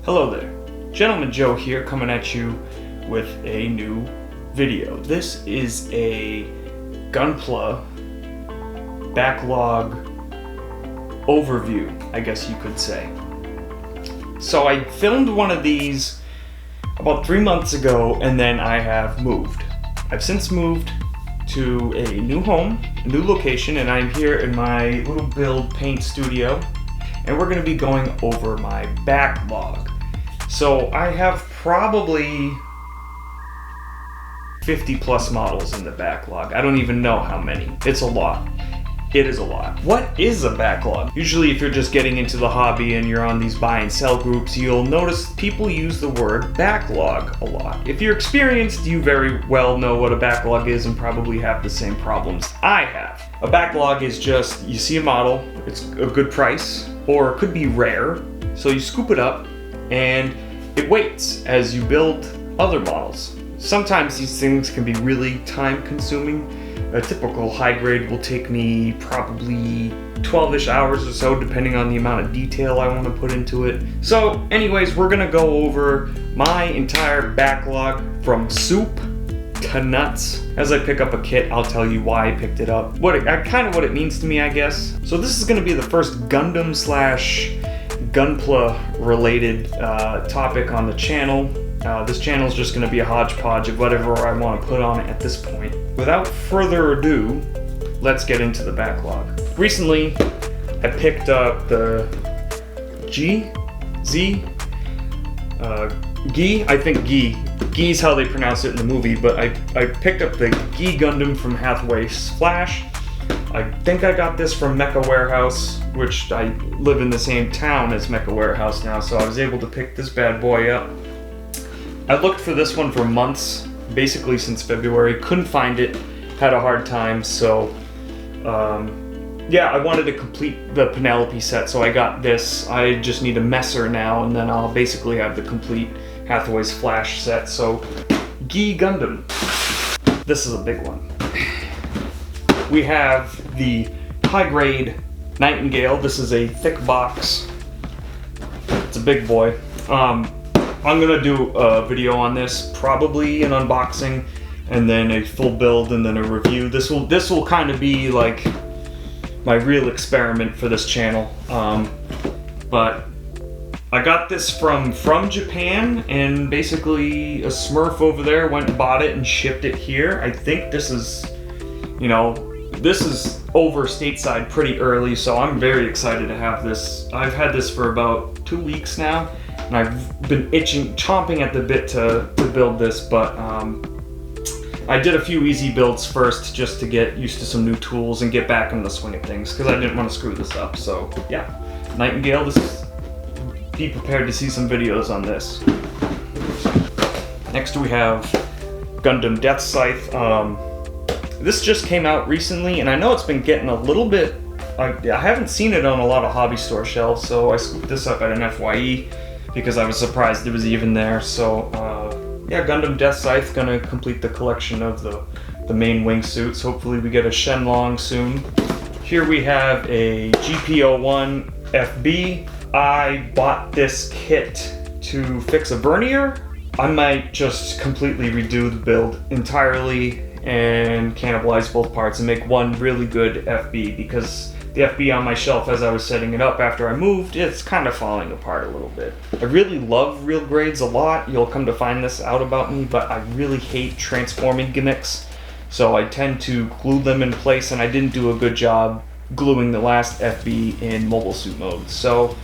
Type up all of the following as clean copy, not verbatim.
Hello there, Gentleman Joe here, coming at you with a new video. This is a gunpla backlog overview, I guess you could say. So I filmed one of these about 3 months ago, and then I have moved. I've since moved to a new home, a new location, and I'm here in my little build paint studio, and we're going to be going over my backlog. So I have probably 50 plus models in the backlog. I don't even know how many. It's a lot. It is a lot. What is a backlog? Usually if you're just getting into the hobby and you're on these buy and sell groups, you'll notice people use the word backlog a lot. If you're experienced, you very well know what a backlog is and probably have the same problems I have. A backlog is just, you see a model, it's a good price, or it could be rare, so you scoop it up and it waits as you build other models. Sometimes these things can be really time consuming. A typical high grade will take me probably 12-ish hours or so, depending on the amount of detail I want to put into it. So anyways, we're gonna go over my entire backlog from soup to nuts. As I pick up a kit, I'll tell you why I picked it up. Kind of what it means to me, I guess. So this is gonna be the first Gundam / gunpla related topic on the channel. This channel is just going to be a hodgepodge of whatever I want to put on it at this point. Without further ado, let's get into the backlog. Recently, I picked up the Gi, I think Gi. Gi's how they pronounce it in the movie, but I picked up the G-Gundam from Hathaway Splash. I think I got this from Mecha Warehouse, which I live in the same town as Mecha Warehouse now, so I was able to pick this bad boy up. I looked for this one for months, basically since February, couldn't find it, had a hard time, so yeah, I wanted to complete the Penelope set, so I got this. I just need a messer now, and then I'll basically have the complete Hathaway's Flash set. So, G-Gundam. This is a big one. We have the high-grade Nightingale. This is a thick box. It's a big boy. I'm gonna do a video on this, probably an unboxing, and then a full build, and then a review. This will kind of be like my real experiment for this channel. But I got this from Japan, and basically a Smurf over there went and bought it and shipped it here. I think this is, this is over stateside pretty early, so I'm very excited to have this. I've had this for about 2 weeks now, and I've been chomping at the bit to build this, but I did a few easy builds first just to get used to some new tools and get back in the swing of things, because I didn't want to screw this up. So yeah, Nightingale, be prepared to see some videos on this. Next we have Gundam Death Scythe. This just came out recently, and I know it's been getting a little bit, I haven't seen it on a lot of hobby store shelves, so I scooped this up at an FYE because I was surprised it was even there. So yeah, Gundam Death Scythe, gonna complete the collection of the main wingsuits. Hopefully we get a Shenlong soon. Here we have a GP01 FB. I bought this kit to fix a vernier. I might just completely redo the build entirely and cannibalize both parts and make one really good FB, because the FB on my shelf as I was setting it up after I moved, it's kind of falling apart a little bit. I really love real grades a lot. You'll come to find this out about me, but I really hate transforming gimmicks, so I tend to glue them in place, and I didn't do a good job gluing the last FB in mobile suit mode. So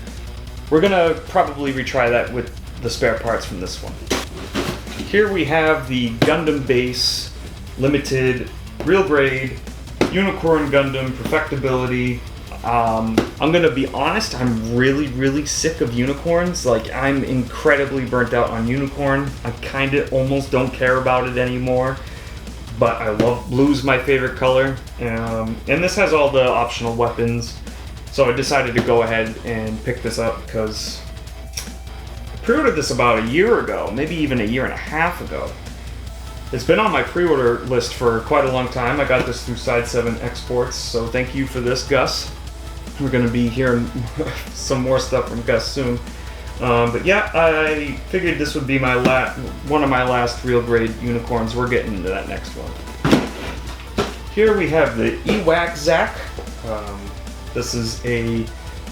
we're gonna probably retry that with the spare parts from this one. Here we have the Gundam Base Limited Real Grade Unicorn Gundam Perfectibility. I'm gonna be honest, I'm really sick of unicorns. Like, I'm incredibly burnt out on unicorn. I kinda almost don't care about it anymore, but I love blue's my favorite color. And this has all the optional weapons, so I decided to go ahead and pick this up because I pre-ordered this about a year ago, maybe even a year and a half ago. It's been on my pre-order list for quite a long time. I got this through Side 7 Exports, so thank you for this, Gus. We're going to be hearing some more stuff from Gus soon. But yeah, I figured this would be my one of my last real grade unicorns. We're getting into that next one. Here we have the Ewak Zak. This is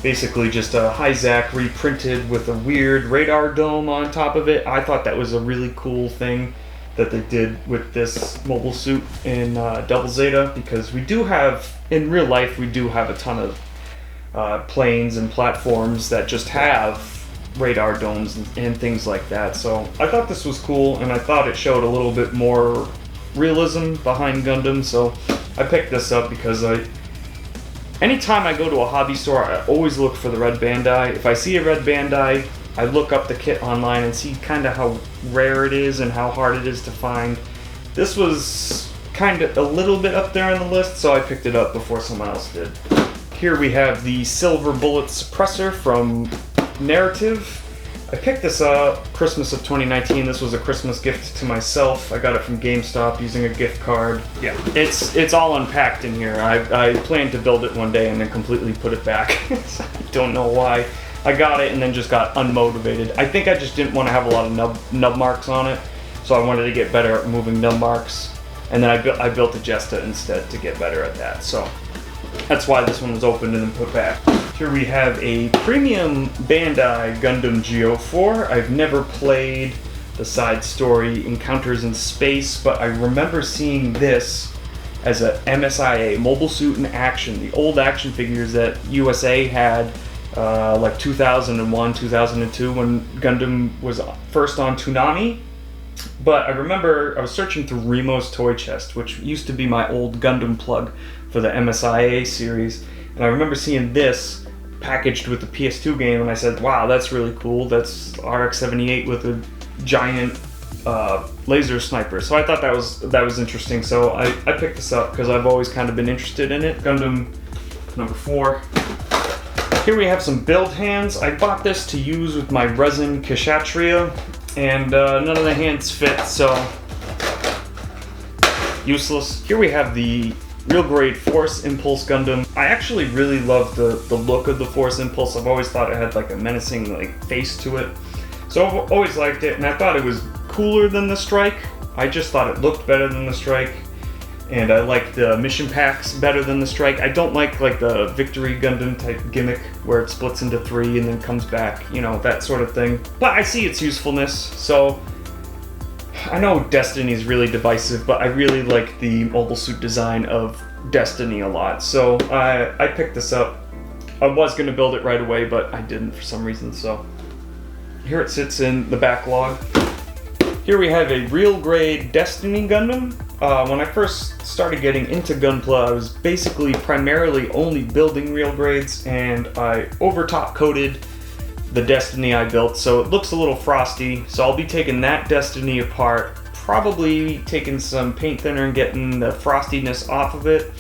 basically just a high Zak reprinted with a weird radar dome on top of it. I thought that was a really cool thing that they did with this mobile suit in Double Zeta, because we do have, in real life, we do have a ton of planes and platforms that just have radar domes and things like that. So I thought this was cool, and I thought it showed a little bit more realism behind Gundam, so I picked this up because anytime I go to a hobby store, I always look for the red Bandai. If I see a red Bandai, I look up the kit online and see kind of how rare it is and how hard it is to find. This was kind of a little bit up there on the list, so I picked it up before someone else did. Here we have the Silver Bullet Suppressor from Narrative. I picked this up Christmas of 2019. This was a Christmas gift to myself. I got it from GameStop using a gift card. Yeah, it's all unpacked in here. I planned to build it one day and then completely put it back. I don't know why. I got it and then just got unmotivated. I think I just didn't want to have a lot of nub marks on it, so I wanted to get better at moving nub marks. And then I built a Jesta instead to get better at that. So that's why this one was opened and then put back. Here we have a premium Bandai Gundam G04. I've never played the side story Encounters in Space, but I remember seeing this as a MSIA, Mobile Suit in Action, the old action figures that USA had like 2001, 2002 when Gundam was first on Toonami. But I remember I was searching through Remo's Toy Chest, which used to be my old Gundam plug for the MSIA series, and I remember seeing this packaged with the PS2 game, and I said, wow, that's really cool. That's RX-78 with a giant laser sniper. So I thought that was interesting, so I picked this up because I've always kind of been interested in it. Gundam number 4. Here we have some build hands. I bought this to use with my resin Kshatriya, and none of the hands fit, so useless. Here we have the real grade Force Impulse Gundam. I actually really love the look of the Force Impulse. I've always thought it had like a menacing face to it. So I've always liked it, and I thought it was cooler than the Strike. I just thought it looked better than the Strike, and I like the mission packs better than the Strike. I don't like the Victory Gundam type gimmick where it splits into 3 and then comes back, you know, that sort of thing. But I see its usefulness, so I know Destiny is really divisive, but I really like the mobile suit design of Destiny a lot, so I picked this up. I was going to build it right away, but I didn't for some reason, so here it sits in the backlog. Here we have a real grade Destiny Gundam. When I first started getting into gunpla, I was basically primarily only building real grades, and I over-top coated the Destiny I built, so it looks a little frosty. So I'll be taking that Destiny apart, probably taking some paint thinner and getting the frostiness off of it,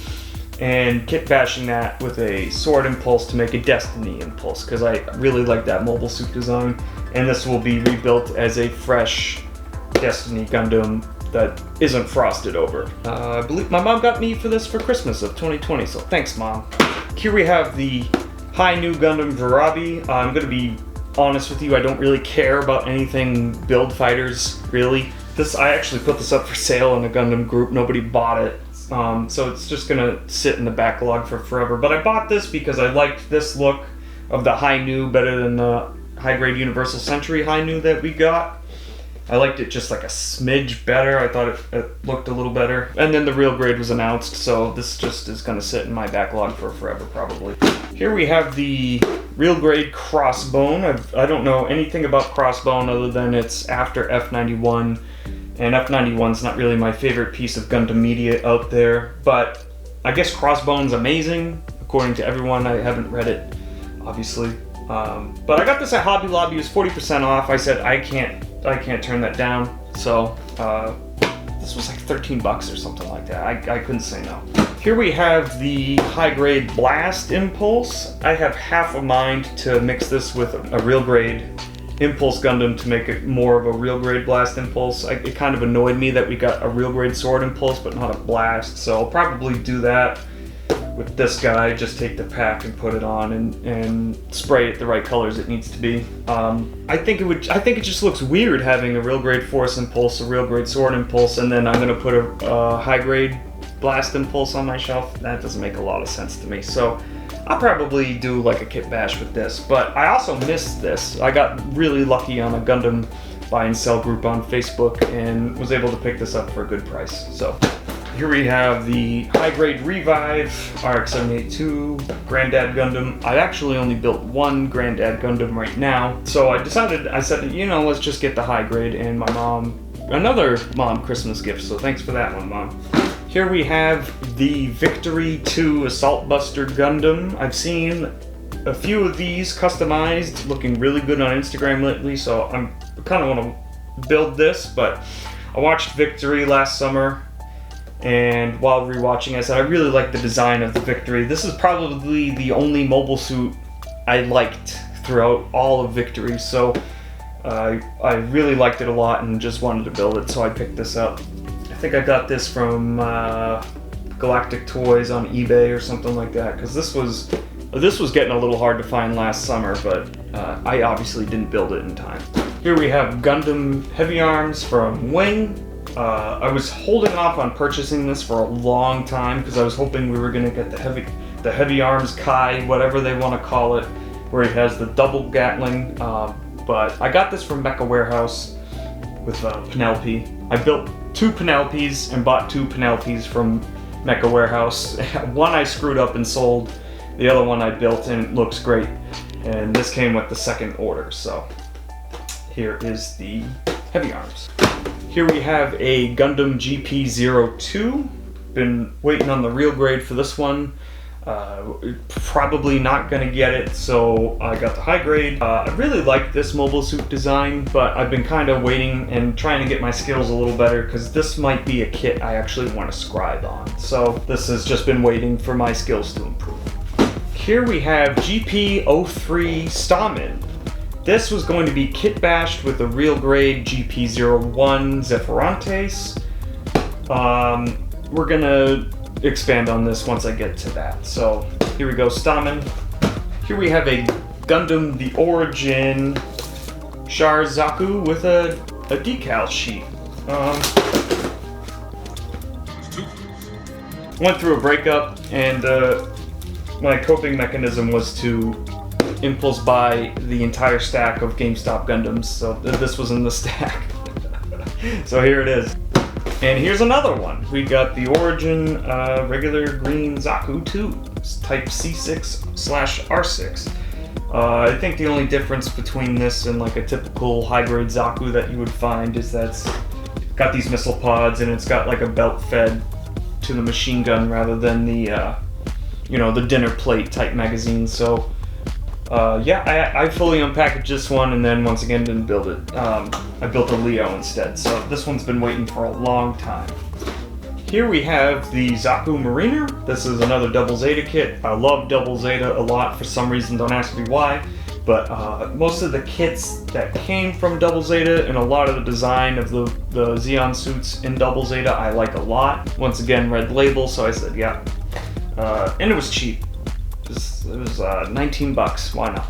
and kit bashing that with a Sword Impulse to make a Destiny Impulse, because I really like that mobile suit design. And this will be rebuilt as a fresh Destiny Gundam that isn't frosted over. I believe my mom got me for this for Christmas of 2020, so thanks, Mom. Here we have the High New Gundam Virabi. I'm going to be honest with you, I don't really care about anything Build Fighters, really. I actually put this up for sale in a Gundam group. Nobody bought it, so it's just going to sit in the backlog for forever. But I bought this because I liked this look of the High New better than the High Grade Universal Century High New that we got. I liked it just like a smidge better. I thought it looked a little better. And then the real grade was announced, so this just is going to sit in my backlog for forever, probably. Here we have the real grade Crossbone. I don't know anything about Crossbone other than it's after F91, and F91's not really my favorite piece of Gundam media out there, but I guess Crossbone's amazing, according to everyone. I haven't read it, obviously. But I got this at Hobby Lobby. It was 40% off. I said I can't turn that down. So this was like 13 bucks or something like that. I couldn't say no. Here we have the high grade Blast Impulse. I have half a mind to mix this with a real grade Impulse Gundam to make it more of a real grade Blast Impulse. It kind of annoyed me that we got a real grade Sword Impulse but not a Blast, so I'll probably do that with this guy, just take the pack and put it on and spray it the right colors it needs to be. I think it just looks weird having a real grade Force Impulse, a real grade Sword Impulse, and then I'm gonna put a high grade Blast Impulse on my shelf. That doesn't make a lot of sense to me. So I'll probably do like a kit bash with this, but I also missed this. I got really lucky on a Gundam buy and sell group on Facebook and was able to pick this up for a good price. So here we have the high grade Revive RX-782 Granddad Gundam. I've actually only built one Granddad Gundam right now, so I said, you know, let's just get the high grade, and my mom, another mom Christmas gift, so thanks for that one, Mom. Here we have the Victory 2 Assault Buster Gundam. I've seen a few of these customized, looking really good on Instagram lately, so I'm kind of want to build this, but I watched Victory last summer, and while rewatching I said I really like the design of the Victory. This is probably the only mobile suit I liked throughout all of Victory, so I really liked it a lot and just wanted to build it, so I picked this up. I think I got this from Galactic Toys on eBay or something like that, because this was getting a little hard to find last summer, but I obviously didn't build it in time. Here we have Gundam Heavy Arms from Wing. I was holding off on purchasing this for a long time because I was hoping we were going to get the Heavy Arms Kai, whatever they want to call it, where it has the double Gatling. But I got this from Mecha Warehouse with Penelope. I built 2 Penelopes and bought 2 Penelopes from Mecha Warehouse. One I screwed up and sold. The other one I built and it looks great. And this came with the second order, so here is the Heavy Arms. Here we have a Gundam GP02. Been waiting on the real grade for this one. Probably not gonna get it, so I got the high grade. I really like this mobile suit design, but I've been kind of waiting and trying to get my skills a little better because this might be a kit I actually want to scribe on. So this has just been waiting for my skills to improve. Here we have GP03 Stamen. This was going to be kit bashed with a real grade GP01 Zephyrantes. We're gonna expand on this once I get to that. So here we go, Stamen. Here we have a Gundam The Origin Char Zaku with a decal sheet. Went through a breakup, and my coping mechanism was to impulse buy the entire stack of GameStop Gundams, so this was in the stack. So here it is. And here's another one. We got the Origin regular green Zaku 2, type C6/R6. I think the only difference between this and like a typical high-grade Zaku that you would find is that it's got these missile pods and it's got like a belt fed to the machine gun rather than the the dinner plate type magazine. So yeah, I fully unpackaged this one and then once again didn't build it. I built a Leo instead, so this one's been waiting for a long time. Here we have the Zaku Mariner. This is another Double Zeta kit. I love Double Zeta a lot for some reason, don't ask me why, but most of the kits that came from Double Zeta and a lot of the design of the Zeon suits in Double Zeta I like a lot. Once again, red label, so I said yeah. And it was cheap. It was 19 bucks, why not?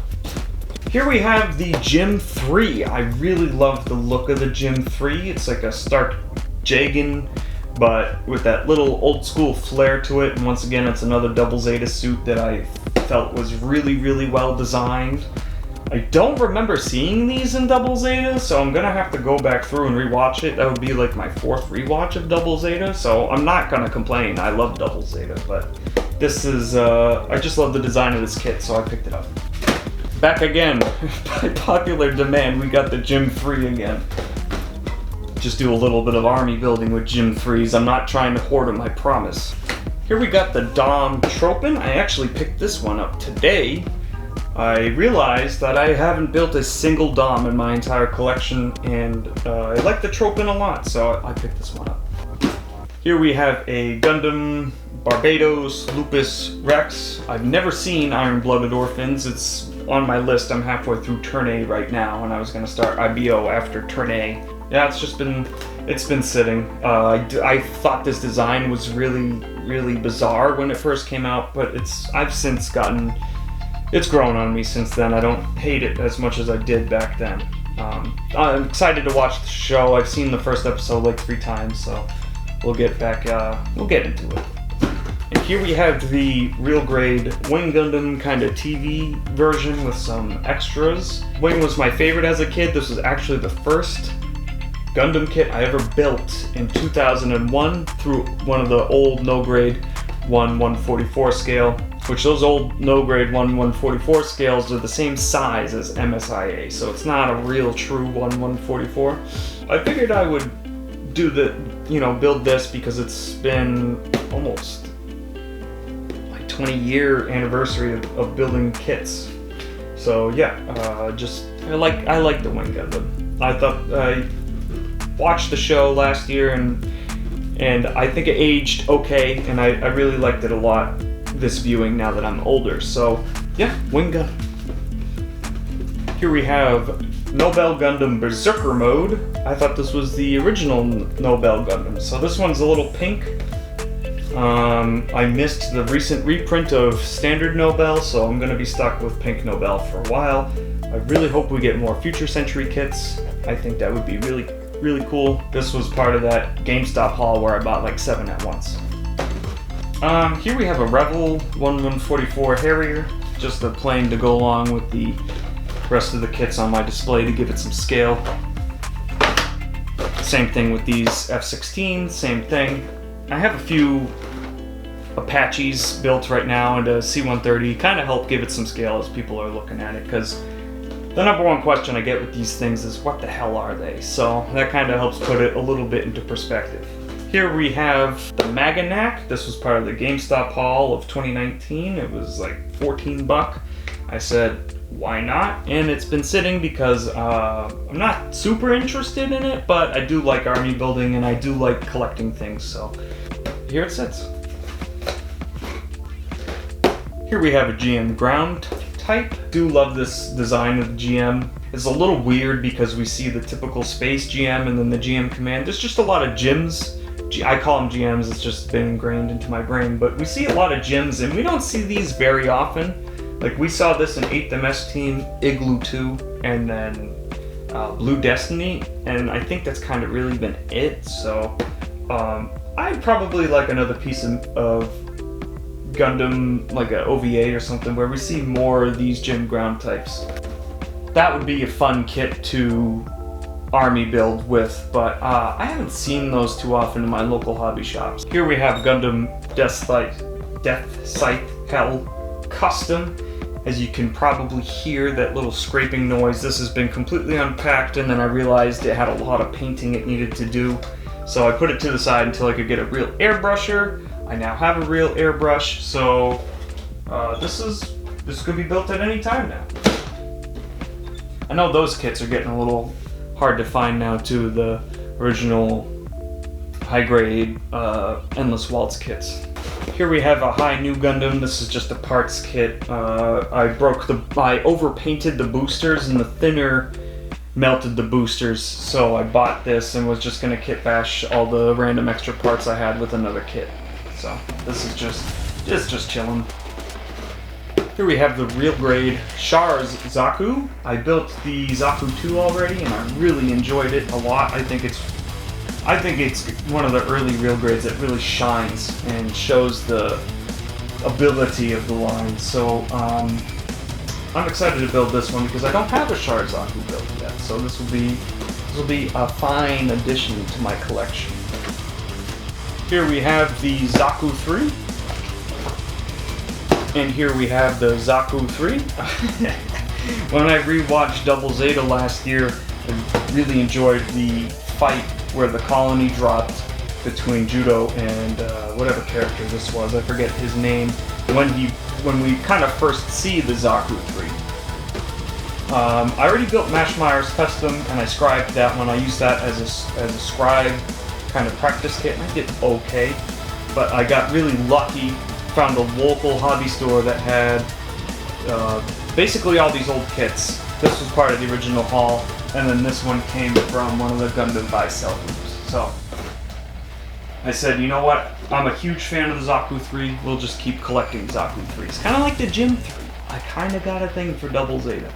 Here we have the Gym 3. I really love the look of the Gym 3. It's like a stark Jagan, but with that little old school flair to it. And once again, it's another Double Zeta suit that I felt was really, really well designed. I don't remember seeing these in Double Zeta, so I'm gonna have to go back through and rewatch it. That would be like my 4th rewatch of Double Zeta, so I'm not gonna complain. I love Double Zeta, but this is, I just love the design of this kit, so I picked it up. Back again, by popular demand, we got the Gym 3 again. Just do a little bit of army building with Gym 3s. I'm not trying to hoard them, I promise. Here we got the Dom Tropin. I actually picked this one up today. I realized that I haven't built a single Dom in my entire collection, and I like the Tropin a lot, so I picked this one up. Here we have a Gundam Barbados Lupus Rex. I've never seen Iron-Blooded Orphans. It's on my list. I'm halfway through Turn A right now, and I was going to start IBO after Turn A. Yeah, it's just been It's been sitting. I thought this design was really bizarre when it first came out, but I've since gotten, it's grown on me since then. I don't hate it as much as I did back then. I'm excited to watch the show. I've seen the first episode like 3 times, so we'll get into it. And here we have the real grade Wing Gundam kind of TV version with some extras. Wing was my favorite as a kid. This was actually the first Gundam kit I ever built in 2001 through one of the old no-grade 1/144 scale, which those old no-grade 1/144 scales are the same size as MSIA, so it's not a real true 1/144. I figured I would build this because it's been almost like 20-year anniversary of building kits. So yeah, I like the Wing Gundam. I thought I watched the show last year and I think it aged okay, and I really liked it a lot this viewing now that I'm older. So yeah, Wing Gundam. Here we have Nobel Gundam Berserker mode. I thought this was the original Nobel Gundam. So this one's a little pink. I missed the recent reprint of Standard Nobel, so I'm going to be stuck with Pink Nobel for a while. I really hope we get more Future Century kits. I think that would be really cool. This was part of that GameStop haul where I bought like 7 at once. Here we have a Rebel 1/144 Harrier, just a plain to go along with the rest of the kits on my display to give it some scale. Same thing with these F-16, same thing. I have a few Apaches built right now and a C-130, kind of help give it some scale as people are looking at it, because the number one question I get with these things is, what the hell are they? So that kind of helps put it a little bit into perspective. Here we have the Maganac. This was part of the GameStop haul of 2019. It was like $14. I said, why not? And it's been sitting because I'm not super interested in it, but I do like army building and I do like collecting things, so here it sits. Here we have a GM ground type. Do love this design of the GM. It's a little weird because we see the typical space GM and then the GM command. There's just a lot of GMs. I call them GMs, it's just been ingrained into my brain, but we see a lot of GMs and we don't see these very often. Like we saw this in 8th MS Team, Igloo 2, and then Blue Destiny, and I think that's kind of really been it. So I'd probably like another piece of Gundam, like an OVA or something, where we see more of these gym ground types. That would be a fun kit to army build with, but I haven't seen those too often in my local hobby shops. Here we have Gundam Death Scythe Hell Custom. As you can probably hear that little scraping noise, this has been completely unpacked, and then I realized it had a lot of painting it needed to do. So I put it to the side until I could get a real airbrusher. I now have a real airbrush, so this could be built at any time now. I know those kits are getting a little hard to find now too, the original high-grade Endless Waltz kits. Here we have a High New Gundam. This is just a parts kit. I overpainted the boosters and the thinner melted the boosters, so I bought this and was just gonna kit bash all the random extra parts I had with another kit. So this is just chilling. Here we have the real grade Char's Zaku. I built the Zaku 2 already and I really enjoyed it a lot. I think it's one of the early real grades that really shines and shows the ability of the line. So I'm excited to build this one because I don't have a Char Zaku built yet. So this will be a fine addition to my collection. Here we have the Zaku 3. And here we have the Zaku 3. When I rewatched Double Zeta last year, I really enjoyed the fight where the colony dropped between Judo and whatever character this was. I forget his name. When we kind of first see the Zaku 3. I already built Mashmire's custom and I scribed that one. I used that as a scribe kind of practice kit and I did okay. But I got really lucky. Found a local hobby store that had basically all these old kits. This was part of the original haul, and then this one came from one of the Gundam buy-sell groups. So I said, you know what? I'm a huge fan of the Zaku 3. We'll just keep collecting Zaku 3s. Kind of like the Gym 3. I kind of got a thing for double Zeta.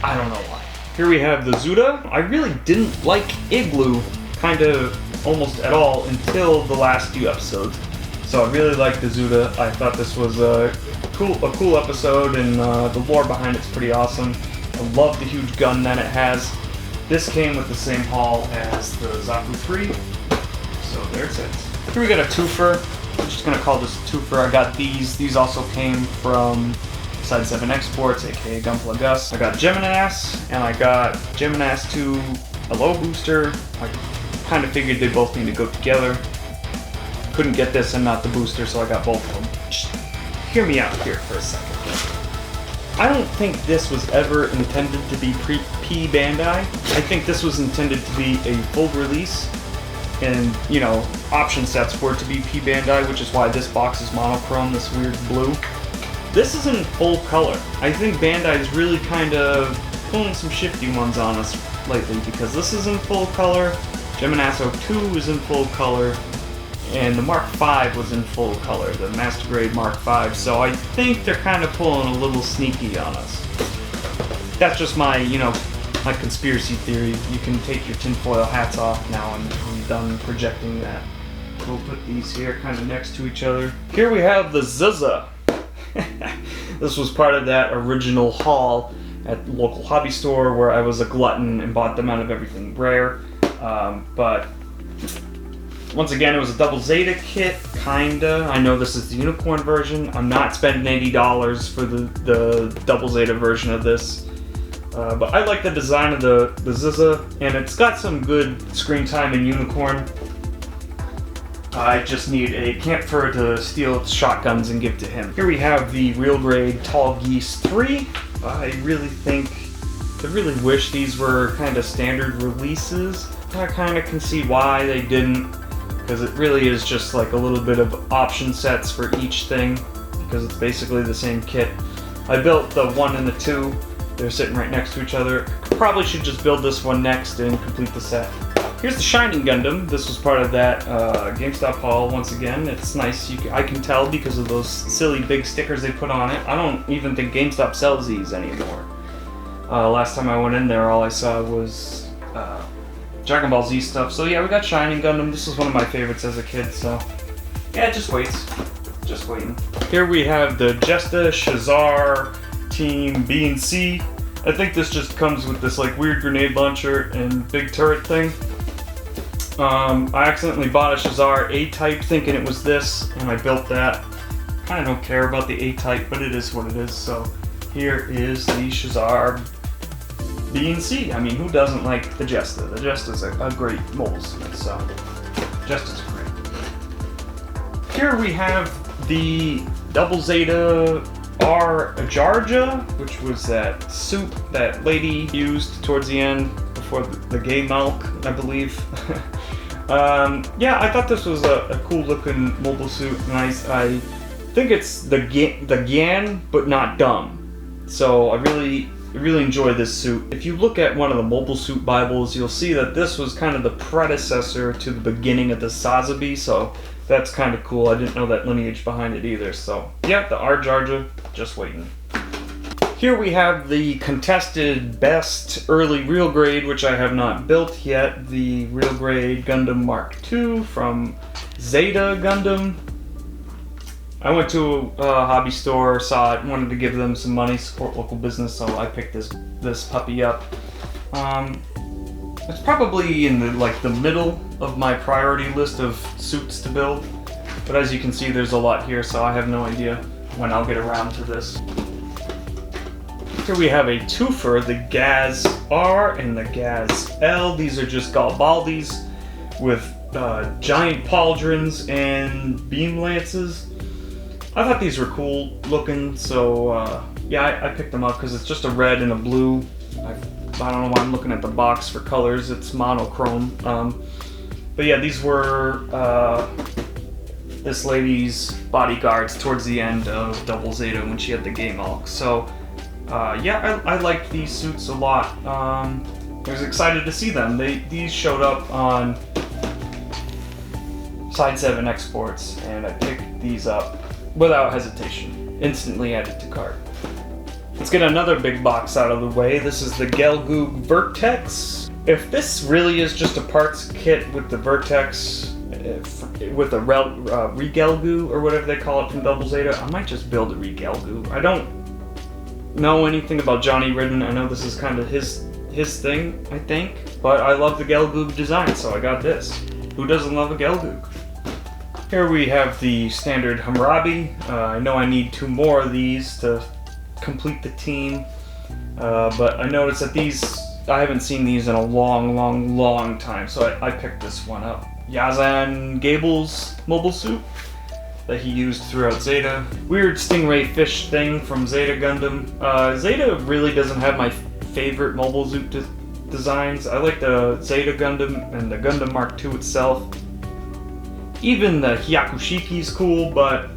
I don't know why. Here we have the Zeta. I really didn't like Igloo kind of almost at all until the last few episodes. So I really liked the Zeta. I thought this was a cool episode, and the lore behind it's pretty awesome. I love the huge gun that it has. This came with the same haul as the Zaku 3. So there it is. Here we got a twofer. I'm just going to call this a twofer. I got these. These also came from Side 7 Exports, aka Gunpla Gus. I got Geminas, and I got Geminas 2 a low booster. I kind of figured they both need to go together. Couldn't get this and not the booster, so I got both of them. Just hear me out here for a second. I don't think this was ever intended to be P Bandai. I think this was intended to be a full release, and you know, option sets were to be P Bandai, which is why this box is monochrome, this weird blue. This is in full color. I think Bandai's really kind of pulling some shifty ones on us lately, because this is in full color, Geminas 2 is in full color, and the Mark V was in full color, the Master Grade Mark V, so I think they're kind of pulling a little sneaky on us. That's just my, my conspiracy theory. You can take your tinfoil hats off now, and I'm done projecting that. We'll put these here kind of next to each other. Here we have the Zeta. This was part of that original haul at the local hobby store where I was a glutton and bought them out of everything rare. But once again, it was a double Zeta kit, kinda. I know this is the unicorn version. I'm not spending $80 for the double Zeta version of this. But I like the design of the Zeta, and it's got some good screen time in unicorn. I just need a camphor to steal its shotguns and give to him. Here we have the real grade Tall Geese 3. I really wish these were kind of standard releases. I kind of can see why they didn't, because it really is just like a little bit of option sets for each thing, because it's basically the same kit. I built the 1 and the 2. They're sitting right next to each other. Probably should just build this one next and complete the set. Here's the Shining Gundam. This was part of that GameStop haul once again. It's nice. I can tell because of those silly big stickers they put on it. I don't even think GameStop sells these anymore. Last time I went in there, all I saw was Dragon Ball Z stuff. So yeah, we got Shining Gundam. This was one of my favorites as a kid, so yeah, it just waits. Just waiting. Here we have the Jesta Shazar Team B and C. I think this just comes with this like weird grenade launcher and big turret thing. I accidentally bought a Shazar A-type thinking it was this, and I built that. I don't care about the A-type, but it is what it is. So here is the Shazar B and C. I mean, who doesn't like the Jesta? The Jesta's a great mobile suit, so Jesta's great. Here we have the Double Zeta R Ajarja, which was that suit that lady used towards the end before the gay milk, I believe. Yeah, I thought this was a cool looking mobile suit, and I think it's the Gyan, but not dumb. So I really enjoy this suit. If you look at one of the mobile suit Bibles, you'll see that this was kind of the predecessor to the beginning of the Sazabi, so that's kind of cool. I didn't know that lineage behind it either, so yeah, the Arjarja, just waiting. Here we have the contested best early real grade, which I have not built yet, the real grade Gundam Mark II from Zeta Gundam. I went to a hobby store, saw it, wanted to give them some money, support local business, so I picked this puppy up. It's probably in the middle of my priority list of suits to build, but as you can see, there's a lot here, so I have no idea when I'll get around to this. Here we have a twofer, the Gaz R and the Gaz L. These are just Galbaldis with giant pauldrons and beam lances. I thought these were cool looking, so yeah, I picked them up because it's just a red and a blue. I don't know why I'm looking at the box for colors, it's monochrome. But yeah, these were this lady's bodyguards towards the end of Double Zeta when she had the Game Hulk. So yeah, I liked these suits a lot. I was excited to see them. These showed up on Side 7 exports, and I picked these up without hesitation. Instantly added to cart. Let's get another big box out of the way. This is the Gelgoog Vertex. If this really is just a parts kit with the Vertex, with a Regelgoo or whatever they call it from Double Zeta, I might just build a Regelgoo. I don't know anything about Johnny Ridden. I know this is kind of his thing, I think, but I love the Gelgoog design, so I got this. Who doesn't love a Gelgoog? Here we have the standard Hammurabi. I know I need 2 more of these to complete the team, but I noticed that these, I haven't seen these in a long time, so I picked this one up. Yazan Gable's mobile suit that he used throughout Zeta. Weird stingray fish thing from Zeta Gundam. Zeta really doesn't have my favorite mobile suit designs. I like the Zeta Gundam and the Gundam Mark II itself. Even the Hyakushiki is cool, but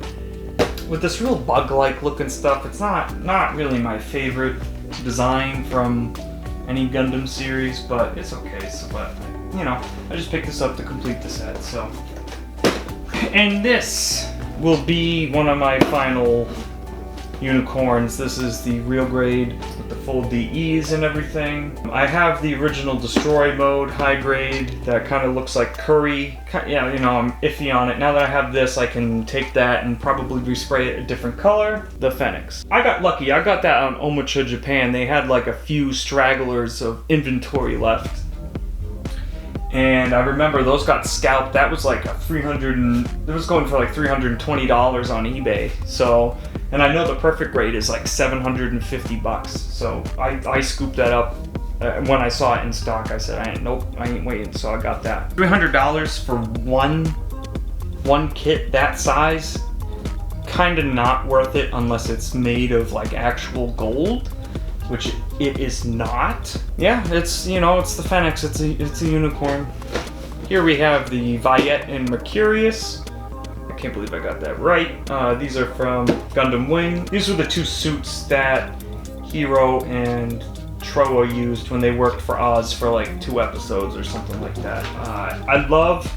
with this real bug-like looking stuff, it's not really my favorite design from any Gundam series, but it's okay. So, but you know, I just picked this up to complete the set. So, and this will be one of my final unicorns. This is the real grade with the full DEs and everything. I have the original Destroy mode, high grade, that kind of looks like Curry. Yeah, you know, I'm iffy on it. Now that I have this, I can take that and probably respray it a different color. The Phoenix. I got lucky. I got that on Omocha Japan. They had like a few stragglers of inventory left. And I remember those got scalped. That was like it was going for like $320 on eBay. So, and I know the perfect grade is like $750. So I scooped that up when I saw it in stock. I said, nope, I ain't waiting. So I got that. $300 for one kit that size. Kind of not worth it unless it's made of like actual gold, which it is not. Yeah, it's, you know, it's the Phoenix, it's a unicorn. Here we have the Viet and Mercurius. I can't believe I got that right. These are from Gundam Wing. These were the 2 suits that Hiro and Troa used when they worked for Oz for like 2 episodes or something like that. I love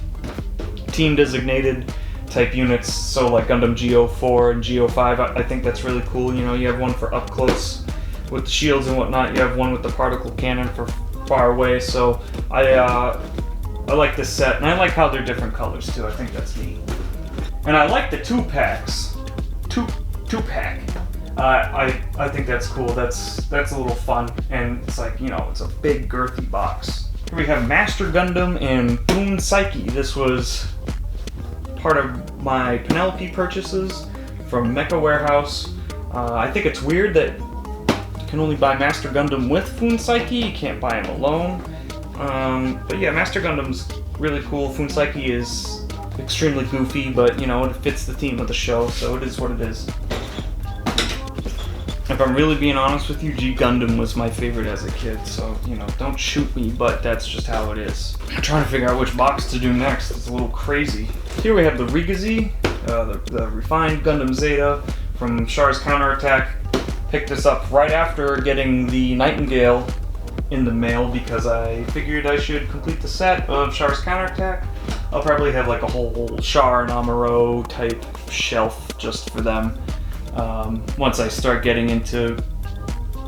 team designated type units, so like Gundam G04 and G05. I think that's really cool. You know, you have one for up close with the shields and whatnot. You have one with the particle cannon for far away. So I like this set, and I like how they're different colors too. I think that's neat. And I like the 2-packs. Two pack. I think that's cool. That's a little fun, and it's like, you know, it's a big girthy box. Here we have Master Gundam and Boon Psyche. This was part of my Penelope purchases from Mecha Warehouse. I think it's weird that you can only buy Master Gundam with Foon Psyche, you can't buy him alone. But yeah, Master Gundam's really cool. Foon Psyche is extremely goofy, but you know, it fits the theme of the show, so it is what it is. If I'm really being honest with you, G-Gundam was my favorite as a kid, so, you know, don't shoot me, but that's just how it is. I'm trying to figure out which box to do next. It's a little crazy. Here we have the Rigazi, the refined Gundam Zeta from Char's Counterattack. Picked this up right after getting the Nightingale in the mail because I figured I should complete the set of Char's Counterattack. I'll probably have like a whole Char and Amuro type shelf just for them. Once I start getting into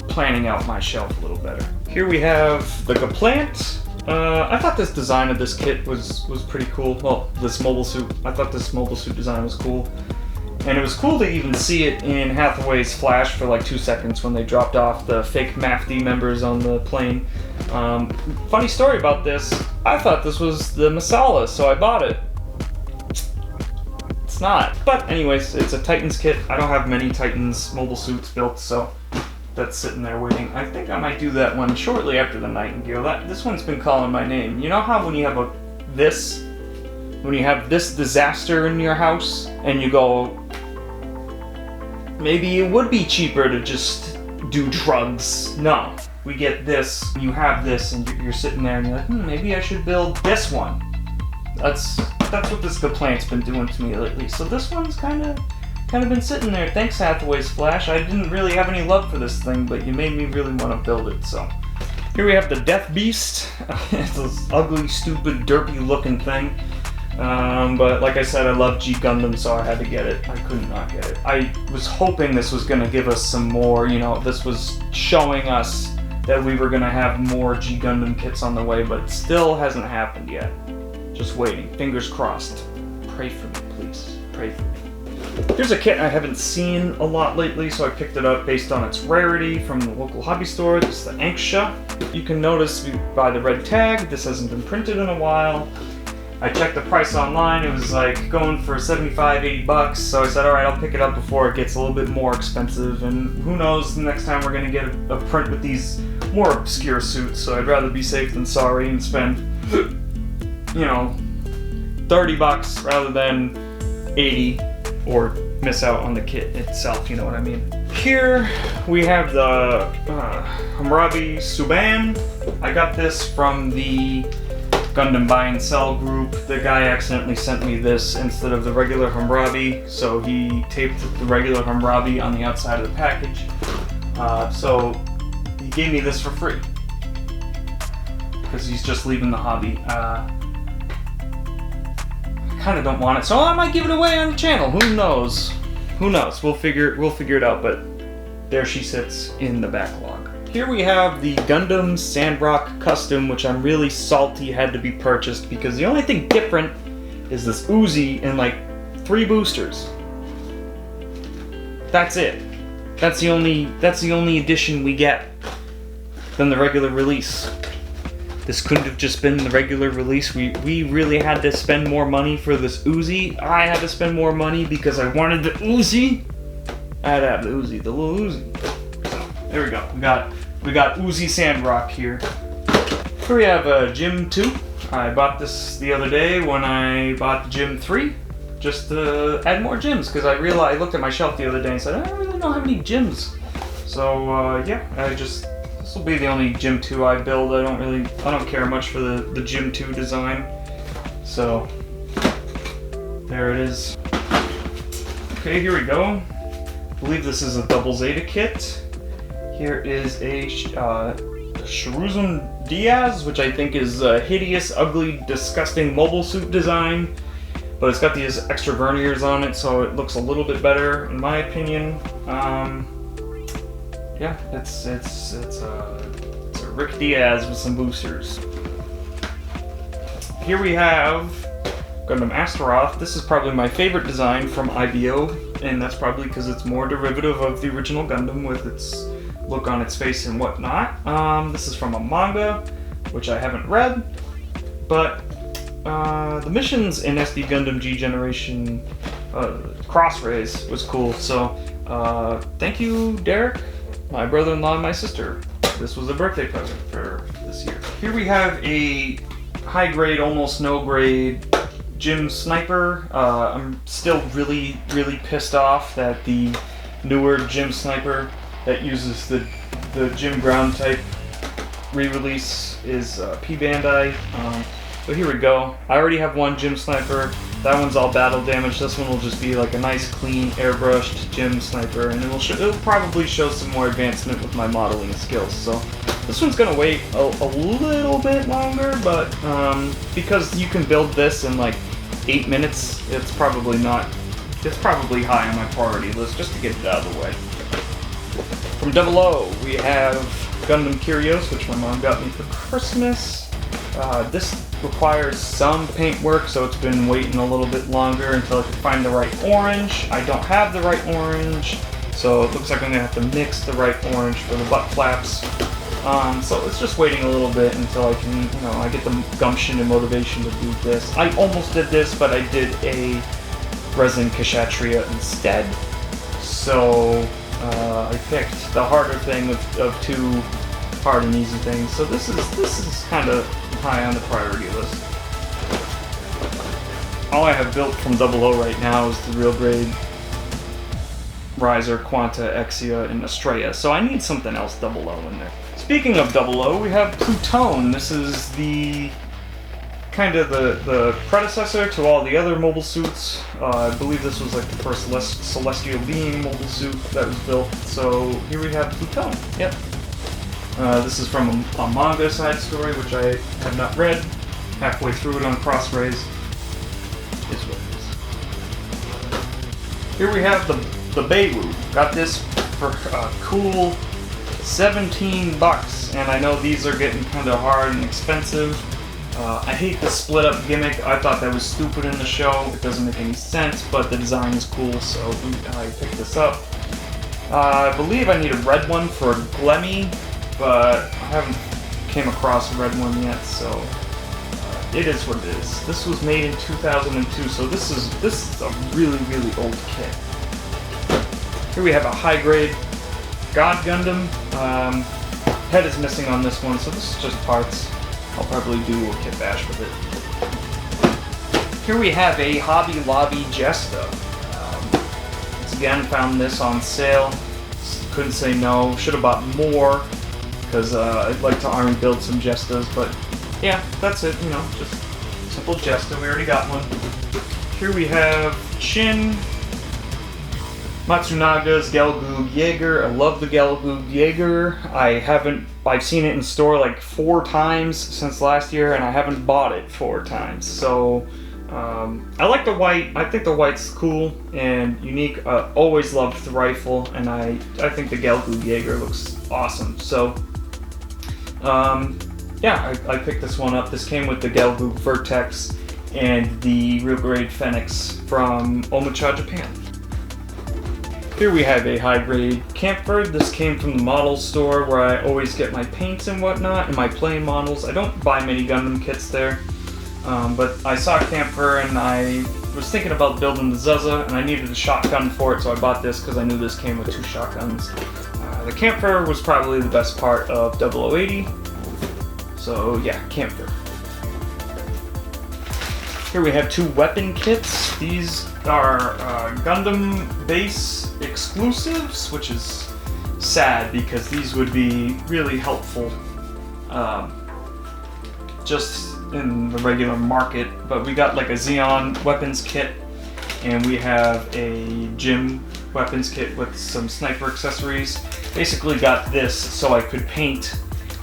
planning out my shelf a little better. Here we have the Gaplant. I thought this design of this kit was pretty cool. Well, this mobile suit. I thought this mobile suit design was cool. And it was cool to even see it in Hathaway's flash for like 2 seconds when they dropped off the fake MAFD members on the plane. Funny story about this, I thought this was the Masala, so I bought it. It's not. But anyways, it's a Titans kit. I don't have many Titans mobile suits built, so that's sitting there waiting. I think I might do that one shortly after the Nightingale. This one's been calling my name. You know how when you have this disaster in your house and you go, maybe it would be cheaper to just do drugs. No, we get this, you have this, and you're sitting there and you're like, maybe I should build this one. That's what this Gaplant's been doing to me lately. So this one's kind of been sitting there. Thanks, Hathaway's Flash. I didn't really have any love for this thing, but you made me really want to build it. So here we have the Death Beast. It's this ugly, stupid, derpy looking thing. But like I said, I love G-Gundam, so I had to get it. I could not get it. I was hoping this was going to give us some more, you know, this was showing us that we were going to have more G-Gundam kits on the way, but it still hasn't happened yet. Just waiting. Fingers crossed. Pray for me, please. Pray for me. Here's a kit I haven't seen a lot lately, so I picked it up based on its rarity from the local hobby store. This is the Anksha. You can notice by the red tag, this hasn't been printed in a while. I checked the price online, it was like going for 75, 80 bucks, so I said, alright, I'll pick it up before it gets a little bit more expensive, and who knows, the next time we're going to get a print with these more obscure suits, so I'd rather be safe than sorry and spend, you know, 30 bucks rather than 80, or miss out on the kit itself, you know what I mean. Here we have the Hammurabi Suban. I got this from the Gundam buy and sell group. The guy accidentally sent me this instead of the regular Hammurabi, so he taped the regular Hammurabi on the outside of the package. So he gave me this for free because he's just leaving the hobby. I kind of don't want it, so I might give it away on the channel. Who knows? Who knows? We'll figure it out. But there she sits in the backlog. Here we have the Gundam Sandrock Custom, which I'm really salty had to be purchased because the only thing different is this Uzi and like 3 boosters. That's it. That's the only addition we get than the regular release. This couldn't have just been the regular release. We really had to spend more money for this Uzi. I had to spend more money because I wanted the Uzi. I had to have the Uzi, the little Uzi. There we go. We got Uzi Sandrock here. Here we have Gym 2. I bought this the other day when I bought Gym 3, just to add more gyms, because I looked at my shelf the other day and said, I don't really know how many gyms. So yeah, this will be the only Gym 2 I build. I don't care much for the Gym 2 design. So there it is. Okay, here we go. I believe this is a double Zeta kit. Here is a Shuruzum Diaz, which I think is a hideous, ugly, disgusting mobile suit design. But it's got these extra verniers on it, so it looks a little bit better, in my opinion. Yeah, it's a Rick Diaz with some boosters. Here we have Gundam Astaroth. This is probably my favorite design from IBO, and that's probably because it's more derivative of the original Gundam with its look on its face and whatnot. This is from a manga, which I haven't read, but the missions in SD Gundam G Generation Cross Rays was cool, so thank you, Derek, my brother-in-law and my sister. This was a birthday present for this year. Here we have a high-grade, almost no-grade Gym Sniper. I'm still really pissed off that the newer Gym Sniper that uses the Gym Ground type re-release is P Bandai. But here we go. I already have one Gym Sniper. That one's all battle damage. This one will just be like a nice, clean, airbrushed Gym Sniper, and it'll probably show some more advancement with my modeling skills. So this one's gonna wait a little bit longer, but because you can build this in like 8 minutes, it's probably high on my priority list just to get it out of the way. From Double O, we have Gundam Curios, which my mom got me for Christmas. This requires some paint work, so it's been waiting a little bit longer until I can find the right orange. I don't have the right orange, so it looks like I'm going to have to mix the right orange for the butt flaps. So it's just waiting a little bit until I can, I get the gumption and motivation to do this. I almost did this, but I did a resin Kshatriya instead. So I picked the harder thing of 2 hard and easy things. So this is kind of high on the priority list. All I have built from Double O right now is the real grade Riser, Quanta, Exia, and Estrella. So I need something else Double O in there. Speaking of Double O, we have Plutone. This is the kind of the predecessor to all the other mobile suits. I believe this was like the first celestial being mobile suit that was built. So here we have Plutone. Yep. This is from a manga side story, which I have not read. Halfway through it on Crossrays. Here we have the Beirut. Got this for a cool 17 bucks, and I know these are getting kind of hard and expensive. I hate the split up gimmick. I thought that was stupid in the show. It doesn't make any sense, but the design is cool, so I picked this up. I believe I need a red one for Glemmy, but I haven't came across a red one yet, so it is what it is. This was made in 2002, so this is a really, really old kit. Here we have a high grade G-Gundam. Head is missing on this one, so this is just parts. I'll probably do a kit bash with it. Here we have a Hobby Lobby Jesta. Once again, found this on sale. Couldn't say no. Should have bought more, because I'd like to army build some Jestas, but yeah, that's it, you know, just simple Jesta. We already got one. Here we have Shin Matsunaga's Gelgoog Jaeger. I love the Gelgoog Jaeger. I've seen it in store like 4 times since last year, and I haven't bought it 4 times. So I like the white. I think the white's cool and unique. Always loved the rifle, and I think the Gelgoog Jaeger looks awesome. So yeah, I picked this one up. This came with the Gelgoog Vertex and the real grade Phoenix from Omocha, Japan. Here we have a high-grade Camphor. This came from the model store where I always get my paints and whatnot and my plain models. I don't buy many Gundam kits there, but I saw Camphor and I was thinking about building the Zeta, and I needed a shotgun for it, so I bought this because I knew this came with 2 shotguns. The Camphor was probably the best part of 0080, so yeah, Camphor. Here we have 2 weapon kits. These are Gundam base exclusives, which is sad because these would be really helpful just in the regular market. But we got like a Zeon weapons kit, and we have a Gym weapons kit with some sniper accessories. Basically got this so I could paint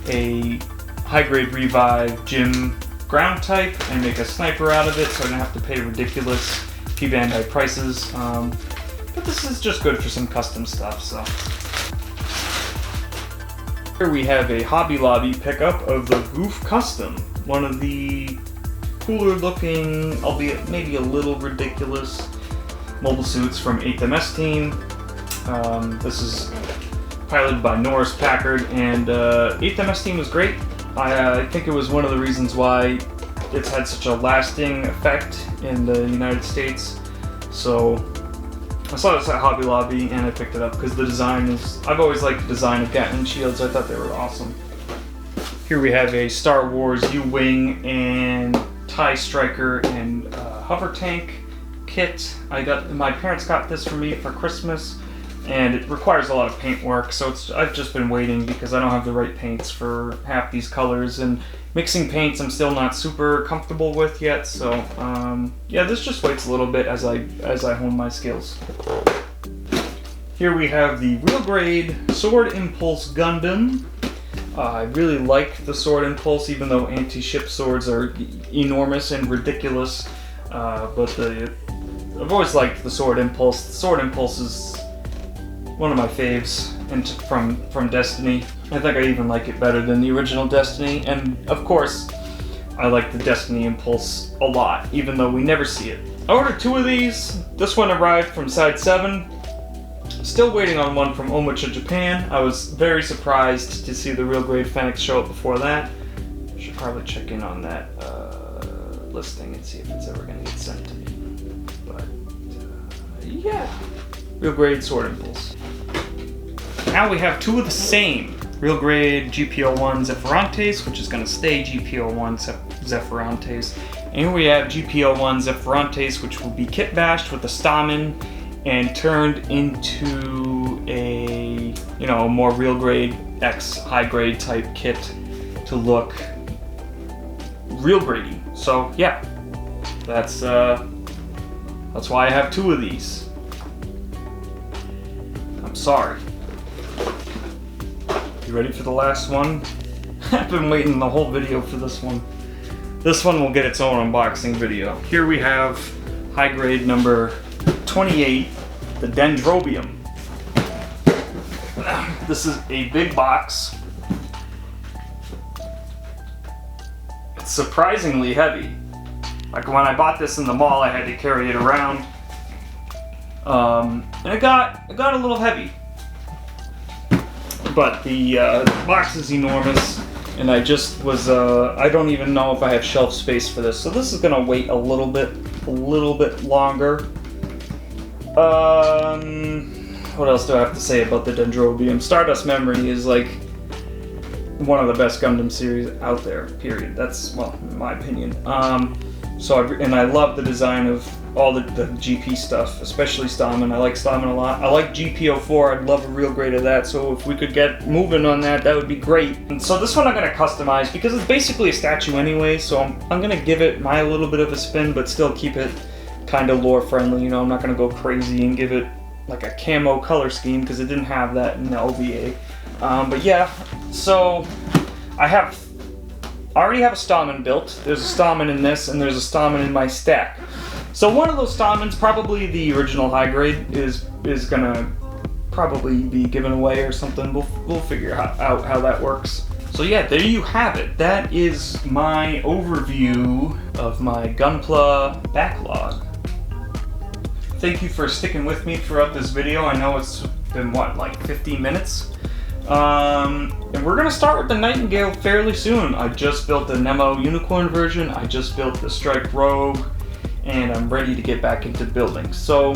a high-grade Revive Gym ground type and make a sniper out of it, so I don't have to pay ridiculous P-Bandai prices. But this is just good for some custom stuff, so. Here we have a Hobby Lobby pickup of the Goof Custom, one of the cooler looking, albeit maybe a little ridiculous, mobile suits from 8th MS Team. This is piloted by Norris Packard, and 8th MS Team was great. I think it was one of the reasons why it's had such a lasting effect in the United States. So I saw this at Hobby Lobby and I picked it up because the design is, I've always liked the design of Gatling shields. I thought they were awesome. Here we have a Star Wars U-Wing and TIE Striker and hover tank kit. My parents got this for me for Christmas, and it requires a lot of paint work, so I've just been waiting because I don't have the right paints for half these colors, and mixing paints I'm still not super comfortable with yet, so yeah, this just waits a little bit as I hone my skills. Here we have the real grade Sword Impulse Gundam. I really like the Sword Impulse, even though anti-ship swords are enormous and ridiculous, but I've always liked the Sword Impulse. The Sword Impulse is one of my faves from Destiny. I think I even like it better than the original Destiny, and of course I like the Destiny Impulse a lot, even though we never see it. I ordered 2 of these. This one arrived from Side 7. Still waiting on one from Omocha, Japan. I was very surprised to see the real grade Phoenix show up before that. Should probably check in on that listing and see if it's ever going to get sent to me. But yeah, real grade Sword Impulse. Now we have 2 of the same real grade GP01 Zephyrantes, which is going to stay GP01 Zephyrantes. And here we have GP01 Zephyrantes, which will be kit bashed with the Stamen and turned into a, more real grade X high grade type kit to look real grady. So yeah, that's why I have 2 of these. I'm sorry. You ready for the last one? I've been waiting the whole video for this one. This one will get its own unboxing video. Here we have high grade number 28 the Dendrobium. This is a big box. It's surprisingly heavy. Like when I bought this in the mall, I had to carry it around, and it got a little heavy. But the box is enormous, and I just was I don't even know if I have shelf space for this, so this is gonna wait a little bit longer. What else do I have to say about the Dendrobium? Stardust Memory is like one of the best Gundam series out there, period. That's, well, in my opinion. And I love the design of all the GP stuff, especially Stamen. I like Stamen a lot. I like GP04. I'd love a real grade of that, so if we could get moving on that, that would be great. And so this one I'm going to customize because it's basically a statue anyway, so I'm going to give it my little bit of a spin, but still keep it kind of lore friendly. You know, I'm not going to go crazy and give it like a camo color scheme because it didn't have that in the OVA. But yeah, so I already have a Stamen built. There's a Stamen in this, and there's a Stamen in my stack. So one of those Stamens, probably the original high grade, is gonna probably be given away or something. We'll figure out how that works. So yeah, there you have it. That is my overview of my Gunpla backlog. Thank you for sticking with me throughout this video. I know it's been, what, like 15 minutes? And we're gonna start with the Nightingale fairly soon. I just built the Nemo Unicorn version, I just built the Strike Rogue, and I'm ready to get back into building. So,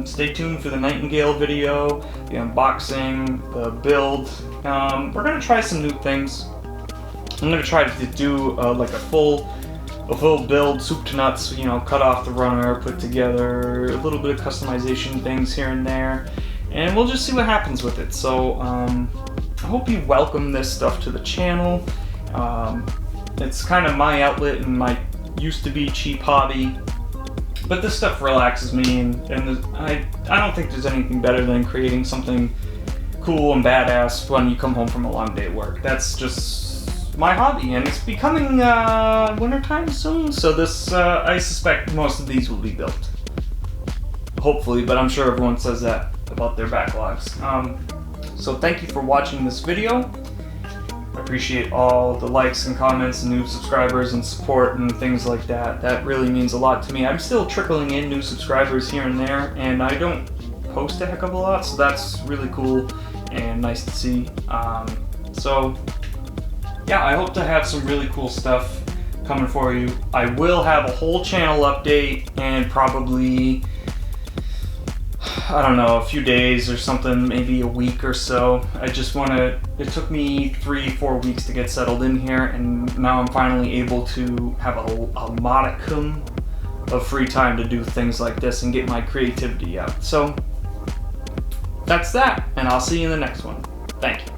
stay tuned for the Nightingale video, the unboxing, the build. We're gonna try some new things. I'm gonna try to do like a full build, soup to nuts, you know, cut off the runner, put together a little bit of customization things here and there, and we'll just see what happens with it. So I hope you welcome this stuff to the channel. It's kind of my outlet and my used to be cheap hobby, but this stuff relaxes me, and I don't think there's anything better than creating something cool and badass when you come home from a long day at work. That's just my hobby, and it's becoming wintertime soon, so this I suspect most of these will be built. Hopefully, but I'm sure everyone says that about their backlogs. So thank you for watching this video. I appreciate all the likes and comments and new subscribers and support and things like that. That really means a lot to me. I'm still trickling in new subscribers here and there, and I don't post a heck of a lot, so that's really cool and nice to see. So yeah, I hope to have some really cool stuff coming for you. I will have a whole channel update and probably, I don't know, a few days or something, maybe a week or so. It took me 3-4 weeks to get settled in here, and now I'm finally able to have a modicum of free time to do things like this and get my creativity out. So that's that, and I'll see you in the next one. Thank you.